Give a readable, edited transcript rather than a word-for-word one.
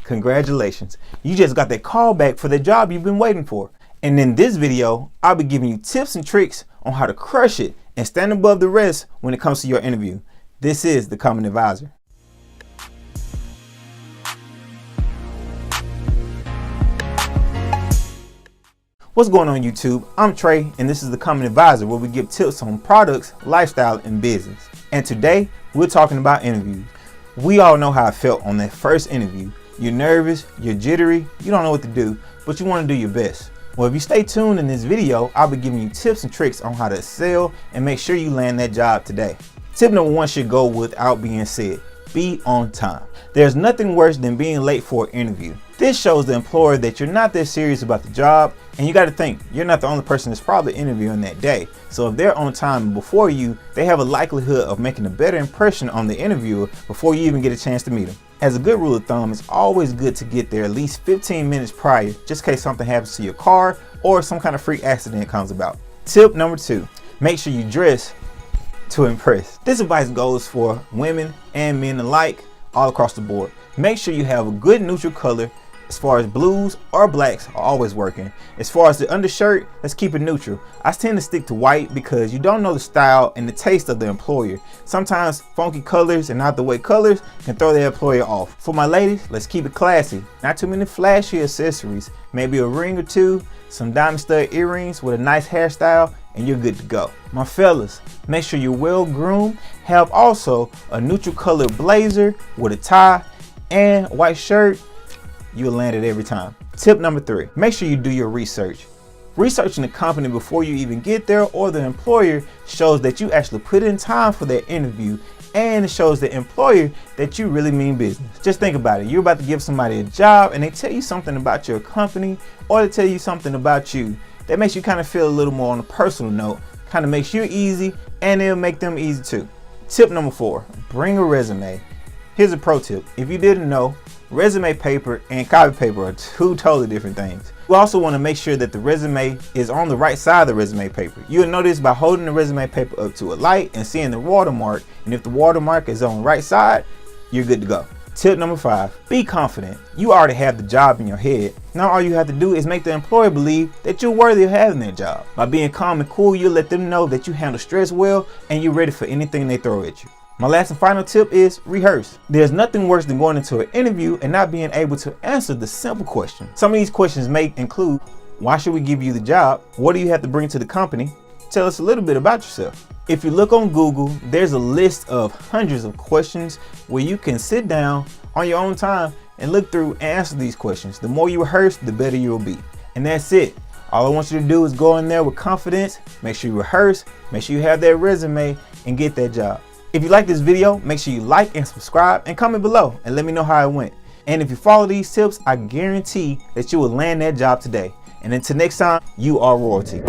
Congratulations, you just got that call back for the job you've been waiting for. And in this video, I'll be giving you tips and tricks on how to crush it and stand above the rest when it comes to your interview. This is the Common Advisor. What's going on YouTube? I'm Trey and this is the Common Advisor, where we give tips on products, lifestyle, and business. And today we're talking about interviews. We all know how I felt on that first interview. You're nervous, you're jittery, you don't know what to do, but you want to do your best. Well, if you stay tuned in this video, I'll be giving you tips and tricks on how to excel and make sure you land that job today. Tip number one should go without being said. Be on time. There's nothing worse than being late for an interview. This shows the employer that you're not that serious about the job, and you got to think, you're not the only person that's probably interviewing that day. So if they're on time before you, they have a likelihood of making a better impression on the interviewer before you even get a chance to meet them. As a good rule of thumb, it's always good to get there at least 15 minutes prior, just in case something happens to your car or some kind of freak accident comes about. Tip number two, make sure you dress to impress. This advice goes for women and men alike, all across the board. Make sure you have a good neutral color. As far as blues or blacks are always working. As far as the undershirt, let's keep it neutral. I tend to stick to white because you don't know the style and the taste of the employer. Sometimes funky colors and out the way colors can throw the employer off. For my ladies, let's keep it classy. Not too many flashy accessories. Maybe a ring or two, some diamond stud earrings with a nice hairstyle, and you're good to go. My fellas, make sure you're well groomed. Have also a neutral colored blazer with a tie and white shirt. You'll land it every time. Tip number three, make sure you do your research. Researching the company before you even get there or the employer shows that you actually put in time for that interview, and it shows the employer that you really mean business. Just think about it. You're about to give somebody a job and they tell you something about your company or they tell you something about you. That makes you kind of feel a little more on a personal note, kind of makes you easy, and it'll make them easy too. Tip number four, bring a resume. Here's a pro tip. If you didn't know, resume paper and copy paper are two totally different things. You also want to make sure that the resume is on the right side of the resume paper. You'll notice by holding the resume paper up to a light and seeing the watermark, and if the watermark is on the right side, you're good to go. Tip number five, be confident. You already have the job in your head. Now all you have to do is make the employer believe that you're worthy of having that job. By being calm and cool, you'll let them know that you handle stress well and you're ready for anything they throw at you. My last and final tip is rehearse. There's nothing worse than going into an interview and not being able to answer the simple question. Some of these questions may include, why should we give you the job? What do you have to bring to the company? Tell us a little bit about yourself. If you look on Google, there's a list of hundreds of questions where you can sit down on your own time and look through and answer these questions. The more you rehearse, the better you'll be. And that's it. All I want you to do is go in there with confidence, make sure you rehearse, make sure you have that resume, and get that job. If you like this video, make sure you like and subscribe and comment below and let me know how it went. And if you follow these tips, I guarantee that you will land that job today. And until next time, you are royalty.